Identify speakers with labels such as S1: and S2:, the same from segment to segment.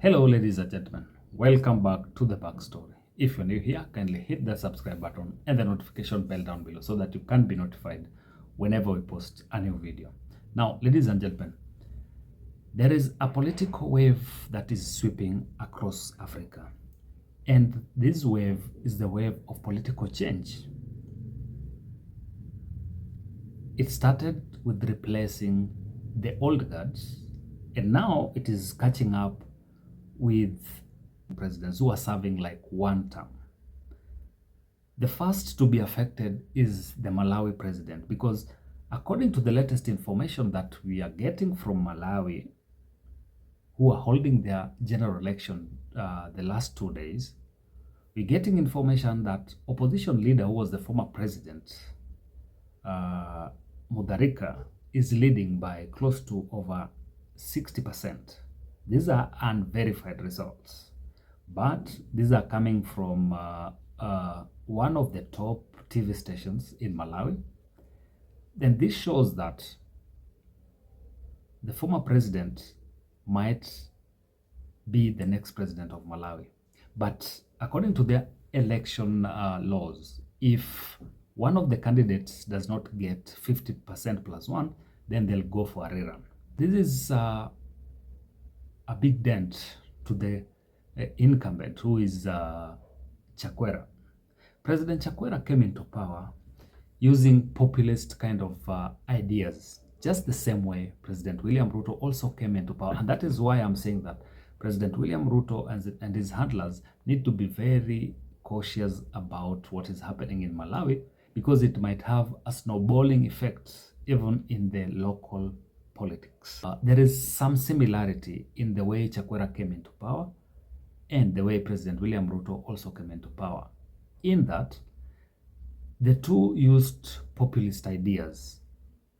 S1: Hello, ladies and gentlemen. Welcome back to the backstory. If you're new here, kindly hit the subscribe button and the notification bell down below so that you can be notified whenever we post a new video. Now, ladies and gentlemen, there is a political wave that is sweeping across Africa. And this wave is the wave of political change. It started with replacing the old guards, and now it is catching up with presidents who are serving like one term. The first to be affected is the Malawi president, because according to the latest information that we are getting from Malawi, who are holding their general election the last 2 days, we're getting information that opposition leader, who was the former president, Mutharika, is leading by close to over 60%. These are unverified results, but these are coming from one of the top TV stations in Malawi. Then this shows that the former president might be the next president of Malawi. But according to the election laws, if one of the candidates does not get 50% plus one, then they'll go for a rerun. This is a big dent to the incumbent, who is Chakwera. President Chakwera came into power using populist kind of ideas, just the same way President William Ruto also came into power. And that is why I'm saying that President William Ruto and his handlers need to be very cautious about what is happening in Malawi, because it might have a snowballing effect even in the local politics. There is some similarity in the way Chakwera came into power and the way President William Ruto also came into power, in that the two used populist ideas.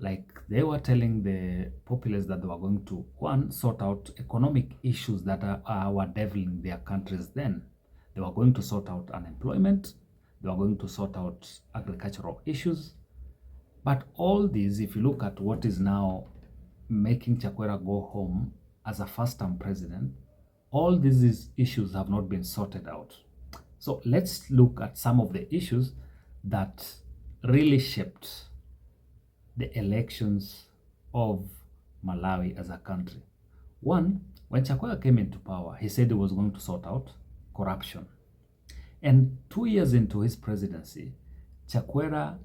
S1: Like, they were telling the populace that they were going to, one, sort out economic issues that were deviling their countries then. They were going to sort out unemployment. They were going to sort out agricultural issues. But all these, if you look at what is now making Chakwera go home as a first-term president, all these issues have not been sorted out. So let's look at some of the issues that really shaped the elections of Malawi as a country. One, when Chakwera came into power, he said he was going to sort out corruption. And 2 years into his presidency, Chakwera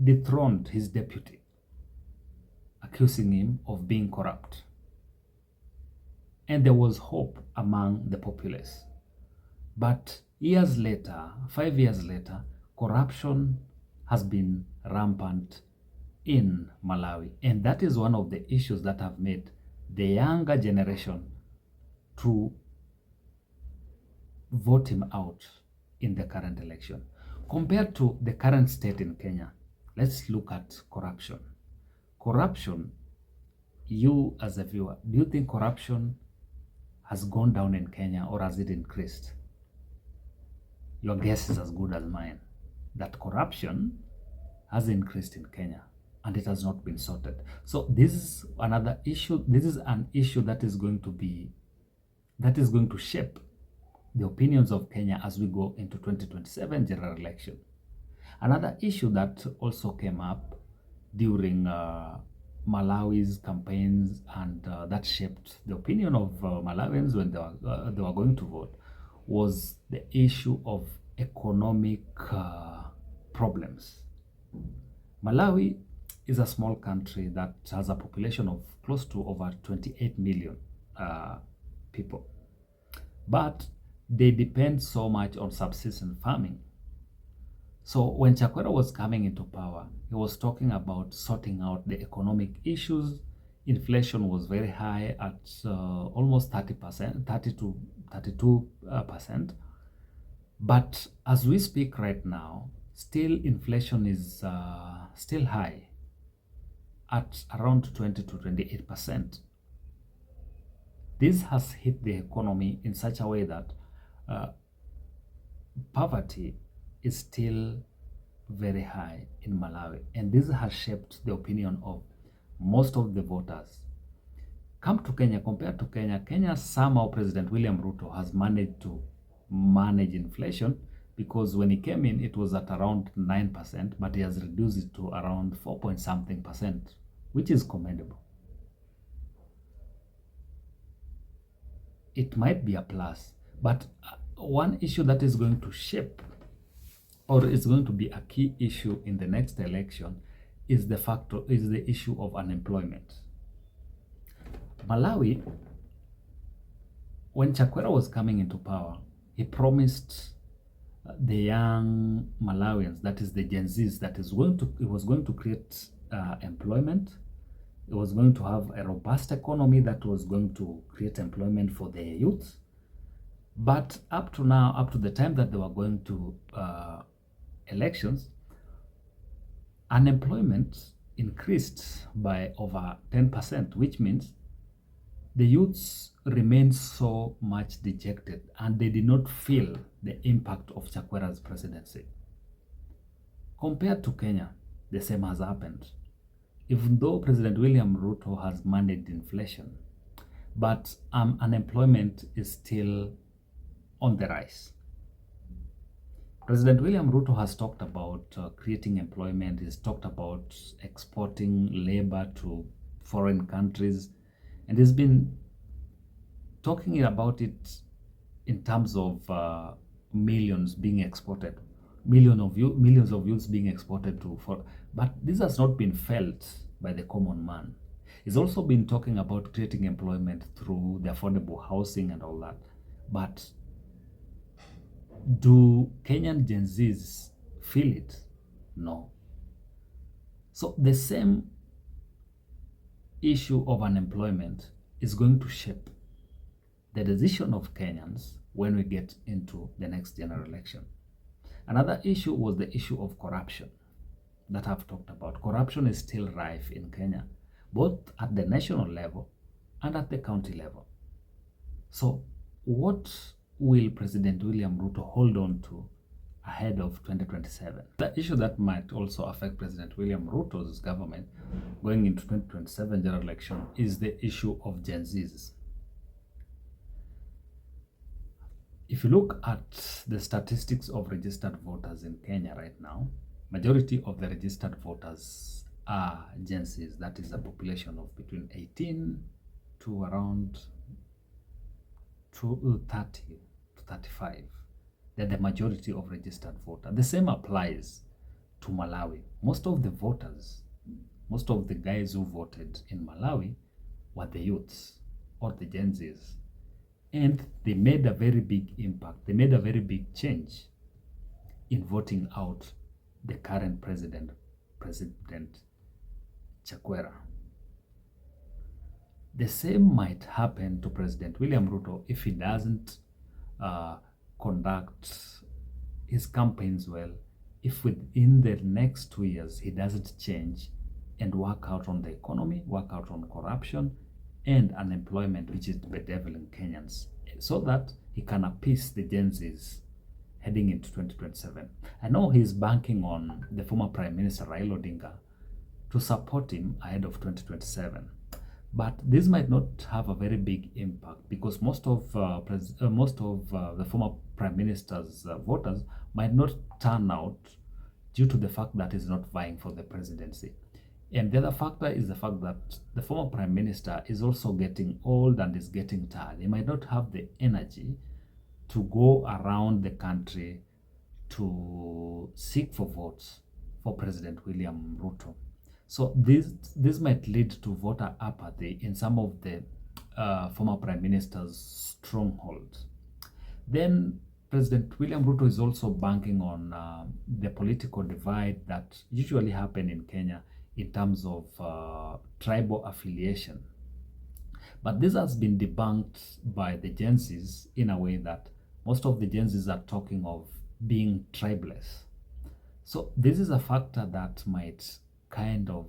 S1: dethroned his deputy, accusing him of being corrupt. And there was hope among the populace. But years later, 5 years later, corruption has been rampant in Malawi. And that is one of the issues that have made the younger generation to vote him out in the current election. Compared to the current state in Kenya, let's look at corruption. Corruption, you as a viewer, do you think corruption has gone down in Kenya, or has it increased? Your guess is as good as mine, that corruption has increased in Kenya and it has not been sorted. So this is another issue. This is an issue that is going to shape the opinions of Kenya as we go into 2027 general election. Another issue that also came up during Malawi's campaigns and that shaped the opinion of Malawians when they were going to vote was the issue of economic problems. Malawi is a small country that has a population of close to over 28 million people. But they depend so much on subsistence farming. So when Chakwera was coming into power, he was talking about sorting out the economic issues. Inflation was very high at almost 30%, 32%. But as we speak right now, still inflation is still high at around 20 to 28%. This has hit the economy in such a way that poverty is still very high in Malawi, and this has shaped the opinion of most of the voters. come to Kenya, compared to Kenya, Kenya somehow President William Ruto has managed to manage inflation, because when he came in, it was at around 9%, but he has reduced it to around 4 point something percent, which is commendable. It might be a plus, but one issue that is going to shape, or is going to be a key issue in the next election, is the issue of unemployment. Malawi, when Chakwera was coming into power, he promised the young Malawians, that is the Gen Zs, that it was going to create employment. It was going to have a robust economy that was going to create employment for the youth. But up to now, up to the time that they were going to elections, unemployment increased by over 10%, which means the youths remained so much dejected and they did not feel the impact of Chakwera's presidency. Compared to Kenya, the same has happened. Even though President William Ruto has managed inflation, but unemployment is still on the rise. President William Ruto has talked about creating employment. He's talked about exporting labor to foreign countries, and he's been talking about it in terms of millions being exported, millions of youths being exported to, but this has not been felt by the common man. He's also been talking about creating employment through the affordable housing and all that, but do Kenyan Gen Zs feel it? No. So the same issue of unemployment is going to shape the decision of Kenyans when we get into the next general election. Another issue was the issue of corruption that I've talked about. Corruption is still rife in Kenya, both at the national level and at the county level. So what will President William Ruto hold on to ahead of 2027? The issue that might also affect President William Ruto's government going into 2027 general election is the issue of Gen Zs. If you look at the statistics of registered voters in Kenya right now, majority of the registered voters are Gen Zs. That is a population of between 18 to around 30 to 35. They're the majority of registered voters. The same applies to Malawi. Most of the voters, most of the guys who voted in Malawi were the youths or the Gen Zs. And they made a very big impact. They made a very big change in voting out the current President Chakwera. The same might happen to President William Ruto if he doesn't conduct his campaigns well, if within the next 2 years he doesn't change and work out on the economy, work out on corruption and unemployment, which is bedeviling Kenyans, so that he can appease the Gen Zs heading into 2027. I know he's banking on the former Prime Minister Raila Odinga to support him ahead of 2027. But this might not have a very big impact because most of the former Prime Minister's voters might not turn out due to the fact that he's not vying for the presidency. And the other factor is the fact that the former Prime Minister is also getting old and is getting tired. He might not have the energy to go around the country to seek for votes for President William Ruto. So this might lead to voter apathy in some of the former Prime Minister's strongholds. Then President William Ruto is also banking on the political divide that usually happen in Kenya in terms of tribal affiliation. But this has been debunked by the Gen Zs in a way that most of the Gen Zs are talking of being tribeless. So this is a factor that might kind of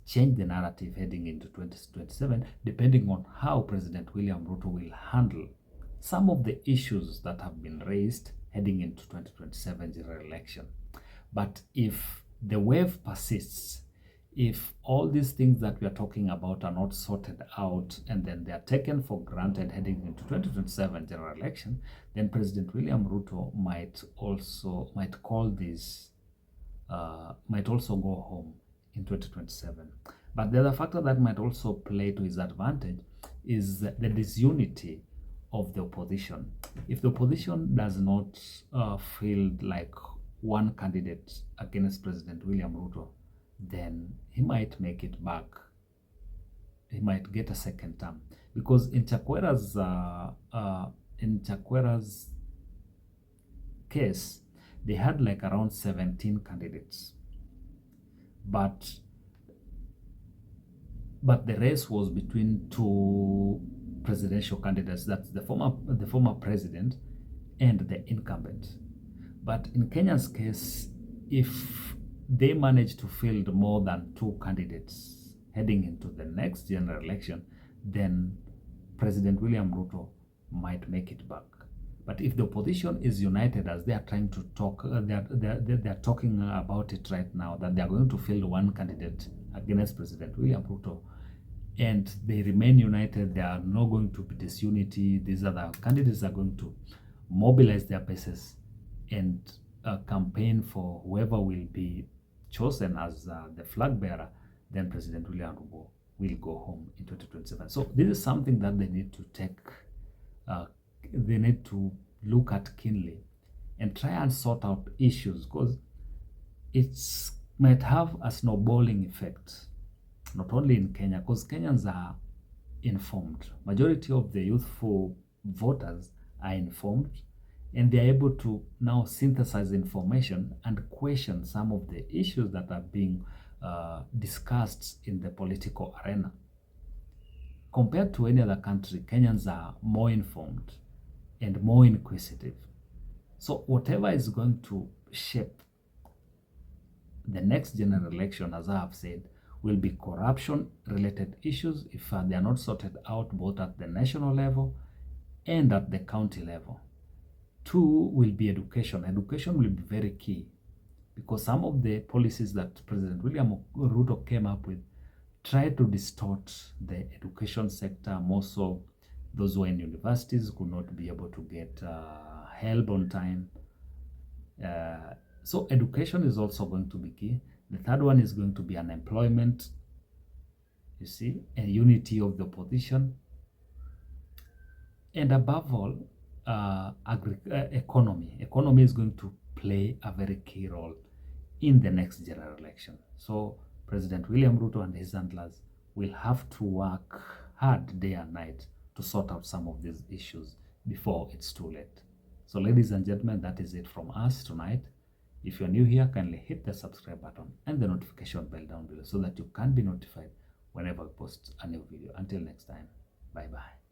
S1: change the narrative heading into 2027, depending on how President William Ruto will handle some of the issues that have been raised heading into 2027 general election. But if the wave persists, if all these things that we are talking about are not sorted out and then they are taken for granted heading into 2027 general election, then President William Ruto might also go home in 2027. But the other factor that might also play to his advantage is the disunity of the opposition. If the opposition does not field like one candidate against President William Ruto, then he might make it back. He might get a second term, because in Chakwera's case, they had like around 17 candidates, but the race was between two presidential candidates. That's the former president and the incumbent. But in Kenya's case, if they manage to field more than two candidates heading into the next general election, then President William Ruto might make it back. But if the opposition is united, as they are trying to talk, they are talking about it right now, that they are going to field one candidate against President William Ruto, and they remain united, there are not going to be disunity. These other candidates are going to mobilize their bases and campaign for whoever will be chosen as the flag bearer, then President William Ruto will go home in 2027. So this is something that they need to take, they need to look at keenly and try and sort out issues, because it might have a snowballing effect, not only in Kenya, because Kenyans are informed. Majority of the youthful voters are informed, and they are able to now synthesize information and question some of the issues that are being discussed in the political arena. Compared to any other country, Kenyans are more informed and more inquisitive. So whatever is going to shape the next general election, as I have said, will be corruption-related issues if they are not sorted out both at the national level and at the county level. Two will be education. Education will be very key, because some of the policies that President William Ruto came up with try to distort the education sector. More so, those who are in universities could not be able to get help on time. So education is also going to be key. The third one is going to be unemployment, you see, and unity of the opposition. And above all, economy. Economy is going to play a very key role in the next general election. So President William Ruto and his handlers will have to work hard day and night to sort out some of these issues before it's too late. So ladies and gentlemen, that is it from us tonight. If you're new here, kindly hit the subscribe button and the notification bell down below so that you can be notified whenever I post a new video. Until next time, bye-bye.